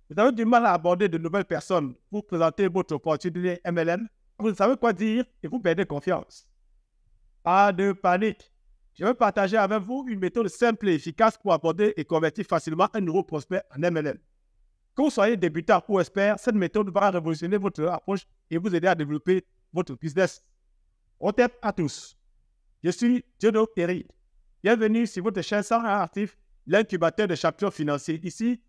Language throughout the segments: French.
Vous avez du mal à aborder de nouvelles personnes pour présenter votre opportunité MLM. Vous ne savez quoi dire et vous perdez confiance. Pas de panique. Je vais partager avec vous une méthode simple et efficace pour aborder et convertir facilement un nouveau prospect en MLM. Que vous soyez débutant ou expert, cette méthode va révolutionner votre approche et vous aider à développer votre business. On t'aime à tous. Je suis Jodo Terry. Bienvenue sur votre chaîne 101 Actif, l'incubateur de champions financiers. Ici,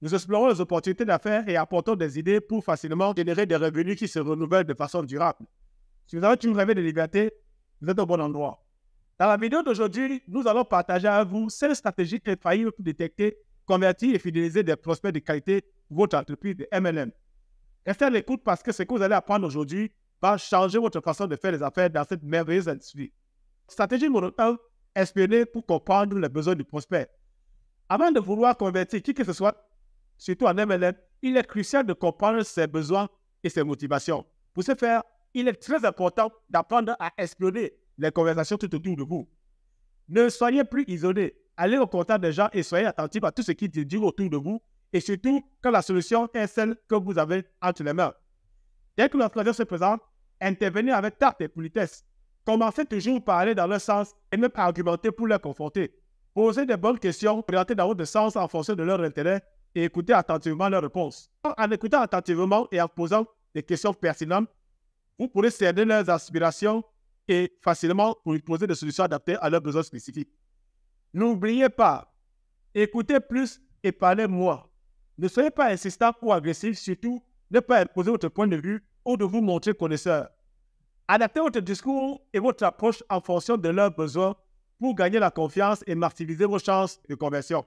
nous explorons les opportunités d'affaires et apportons des idées pour facilement générer des revenus qui se renouvellent de façon durable. Si vous avez toujours rêvé de liberté, vous êtes au bon endroit. Dans la vidéo d'aujourd'hui, nous allons partager avec vous 7 stratégies infaillibles pour détecter, convertir et fidéliser des prospects de qualité pour votre entreprise de MLM. Restez à l'écoute parce que ce que vous allez apprendre aujourd'hui va changer votre façon de faire les affaires dans cette merveilleuse industrie. Stratégie numéro 1, espionner pour comprendre les besoins du prospect. Avant de vouloir convertir qui que ce soit, surtout en MLM, il est crucial de comprendre ses besoins et ses motivations. Pour ce faire, il est très important d'apprendre à espionner les conversations tout autour de vous. Ne soyez plus isolés. Allez au contact des gens et soyez attentifs à tout ce qui se dit autour de vous et surtout quand la solution est celle que vous avez entre les mains. Dès que l'occasion se présente, intervenez avec tact et politesse. Commencez toujours par aller dans leur sens et même argumenter pour les confronter. Posez des bonnes questions, orientez dans votre sens en fonction de leur intérêt et écoutez attentivement leurs réponses. En écoutant attentivement et en posant des questions pertinentes, vous pourrez cerner leurs aspirations et facilement pour poser des solutions adaptées à leurs besoins spécifiques. N'oubliez pas, écoutez plus et parlez moins. Ne soyez pas insistant ou agressif, surtout ne pas imposer votre point de vue ou de vous montrer connaisseur. Adaptez votre discours et votre approche en fonction de leurs besoins pour gagner la confiance et maximiser vos chances de conversion.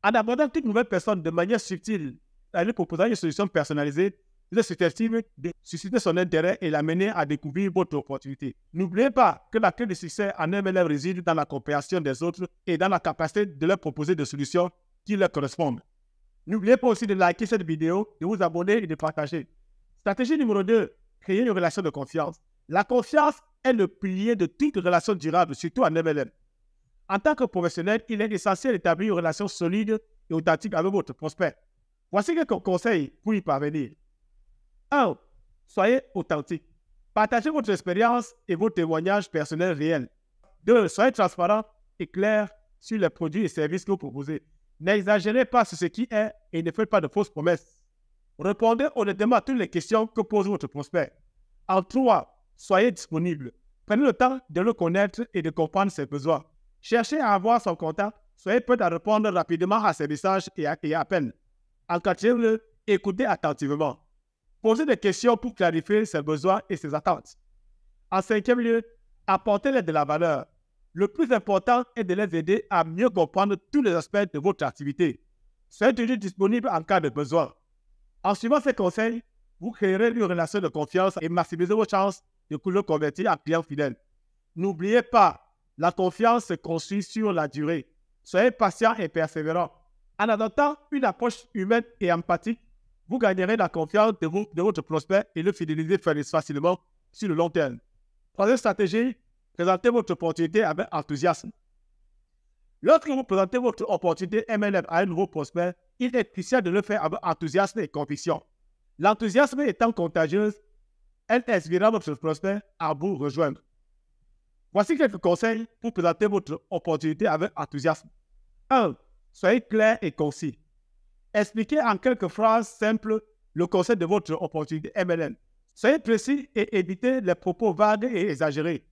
En abordant toute nouvelle personne de manière subtile, en lui proposant une solution personnalisée, vous êtes susceptible de susciter son intérêt et l'amener à découvrir votre opportunité. N'oubliez pas que la clé de succès en MLM réside dans la compréhension des autres et dans la capacité de leur proposer des solutions qui leur correspondent. N'oubliez pas aussi de liker cette vidéo, de vous abonner et de partager. Stratégie numéro 2, créer une relation de confiance. La confiance est le pilier de toute relation durable, surtout en MLM. En tant que professionnel, il est essentiel d'établir une relation solide et authentique avec votre prospect. Voici quelques conseils pour y parvenir. 1. Soyez authentique. Partagez votre expérience et vos témoignages personnels réels. 2. Soyez transparent et clair sur les produits et services que vous proposez. N'exagérez pas sur ce qui est et ne faites pas de fausses promesses. Répondez honnêtement à toutes les questions que pose votre prospect. En 3. Soyez disponible. Prenez le temps de le connaître et de comprendre ses besoins. Cherchez à avoir son contact. Soyez prêt à répondre rapidement à ses messages et appels. En 4e, écoutez attentivement. Posez des questions pour clarifier ses besoins et ses attentes. En 5e lieu, apportez-les de la valeur. Le plus important est de les aider à mieux comprendre tous les aspects de votre activité. Soyez toujours disponible en cas de besoin. En suivant ces conseils, vous créerez une relation de confiance et maximisez vos chances de le convertir en client fidèle. N'oubliez pas, la confiance se construit sur la durée. Soyez patient et persévérant. En adoptant une approche humaine et empathique, vous gagnerez la confiance de votre prospect et le fidéliser facilement sur le long terme. 3e stratégie, présentez votre opportunité avec enthousiasme. Lorsque vous présentez votre opportunité MLM à un nouveau prospect, il est crucial de le faire avec enthousiasme et conviction. L'enthousiasme étant contagieuse, elle inspirera votre prospect à vous rejoindre. Voici quelques conseils pour présenter votre opportunité avec enthousiasme. 1. Soyez clair et concis. Expliquez en quelques phrases simples le concept de votre opportunité MLM. Soyez précis et évitez les propos vagues et exagérés.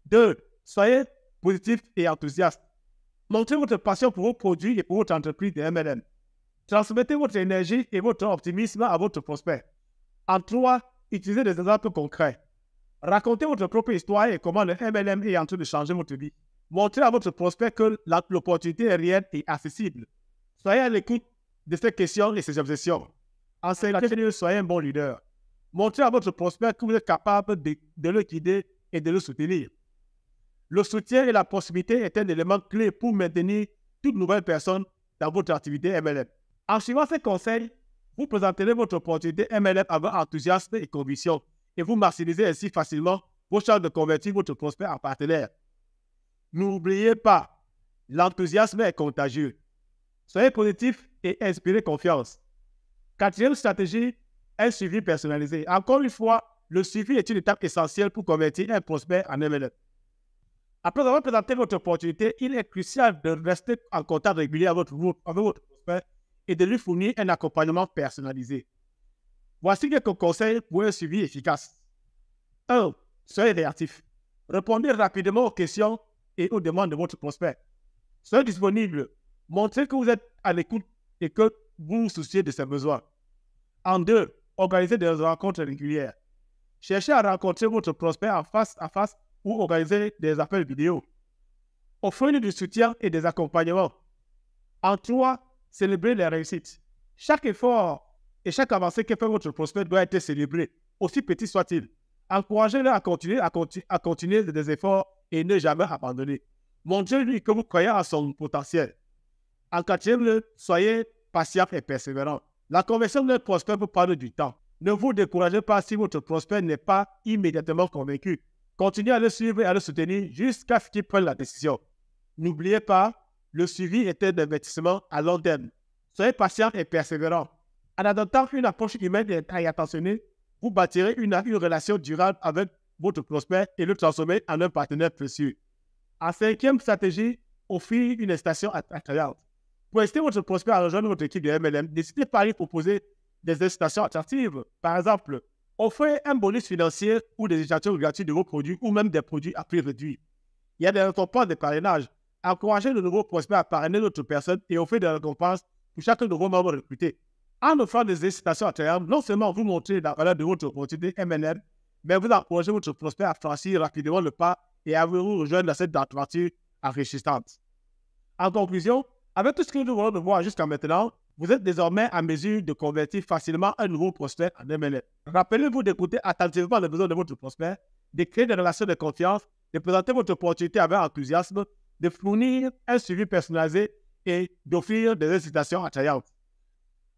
2. Soyez positif et enthousiaste. Montrez votre passion pour vos produits et pour votre entreprise de MLM. Transmettez votre énergie et votre optimisme à votre prospect. En 3. Utilisez des exemples concrets. Racontez votre propre histoire et comment le MLM est en train de changer votre vie. Montrez à votre prospect que l'opportunité est réelle et accessible. Soyez à l'écoute de ses questions et ses objections. En 5e, soyez un bon leader. Montrez à votre prospect que vous êtes capable de le guider et de le soutenir. Le soutien et la proximité est un élément clé pour maintenir toute nouvelle personne dans votre activité MLM. En suivant ces conseils, vous présenterez votre opportunité MLM avec enthousiasme et conviction et vous maximisez ainsi facilement vos chances de convertir votre prospect en partenaire. N'oubliez pas, l'enthousiasme est contagieux. Soyez positif et inspirez confiance. Quatrième stratégie, un suivi personnalisé. Encore une fois, le suivi est une étape essentielle pour convertir un prospect en MLM. Après avoir présenté votre opportunité, il est crucial de rester en contact régulier avec votre prospect et de lui fournir un accompagnement personnalisé. Voici quelques conseils pour un suivi efficace. 1. Soyez réactif. Répondez rapidement aux questions et aux demandes de votre prospect. Soyez disponible. Montrez que vous êtes à l'écoute et que vous vous souciez de ses besoins. En 2, organisez des rencontres régulières. Cherchez à rencontrer votre prospect en face à face ou organisez des appels vidéo. Offrez-lui du soutien et des accompagnements. En 3, célébrez les réussites. Chaque effort et chaque avancée que fait votre prospect doit être célébré, aussi petit soit-il. Encouragez-le à continuer des efforts et ne jamais abandonner. Montrez-lui que vous croyez en son potentiel. En 4e, soyez patient et persévérant. La conversion d'un prospect peut prendre du temps. Ne vous découragez pas si votre prospect n'est pas immédiatement convaincu. Continuez à le suivre et à le soutenir jusqu'à ce qu'il prenne la décision. N'oubliez pas, le suivi est un investissement à long terme. Soyez patient et persévérant. En adoptant une approche humaine et attentionnée, vous bâtirez une relation durable avec votre prospect et le transformer en un partenaire précieux. En 5e stratégie, offrir une incitation attrayante. Pour inciter votre prospect à rejoindre votre équipe de MLM, n'hésitez pas à lui proposer des incitations attractives. Par exemple, offrez un bonus financier ou des échantillons gratuits de vos produits ou même des produits à prix réduit. Il y a des récompenses de parrainage. Encouragez le nouveau prospect à parrainer d'autres personnes et offrez des récompenses pour chaque nouveau membre recruté. En offrant des incitations attrayantes, non seulement vous montrez la valeur de votre opportunité MLM, mais vous encouragez votre prospect à franchir rapidement le pas et à vous rejoindre dans cette aventure enrichissante. En conclusion, avec tout ce que nous venons de voir jusqu'à maintenant, vous êtes désormais en mesure de convertir facilement un nouveau prospect en MLM. Rappelez-vous d'écouter attentivement les besoins de votre prospect, de créer des relations de confiance, de présenter votre opportunité avec enthousiasme, de fournir un suivi personnalisé et d'offrir des incitations attrayantes.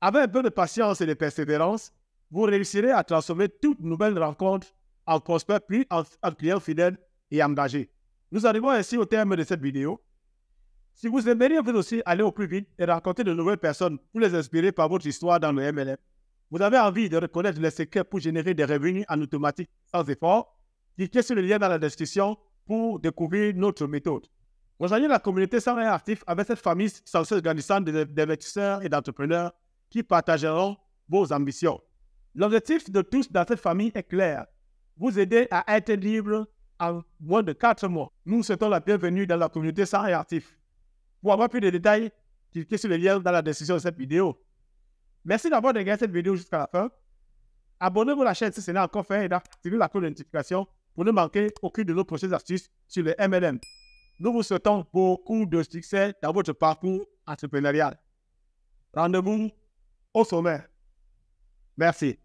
Avec un peu de patience et de persévérance, vous réussirez à transformer toute nouvelle rencontre en prospect puis en client fidèle et engagé. Nous arrivons ainsi au terme de cette vidéo. Si vous aimeriez vous aussi aller au plus vite et rencontrer de nouvelles personnes pour les inspirer par votre histoire dans le MLM, vous avez envie de reconnaître les secrets pour générer des revenus en automatique sans effort, cliquez sur le lien dans la description pour découvrir notre méthode. Rejoignez la communauté 101 actifs avec cette famille sans cesse grandissante d'investisseurs et d'entrepreneurs qui partageront vos ambitions. L'objectif de tous dans cette famille est clair. Vous aider à être libre en moins de 4 mois. Nous vous souhaitons la bienvenue dans la communauté 101 actifs. Pour avoir plus de détails, cliquez sur le lien dans la description de cette vidéo. Merci d'avoir regardé cette vidéo jusqu'à la fin. Abonnez-vous à la chaîne si ce n'est encore fait et activez la cloche de notification pour ne manquer aucune de nos prochaines astuces sur le MLM. Nous vous souhaitons beaucoup de succès dans votre parcours entrepreneurial. Rendez-vous au sommet. Merci.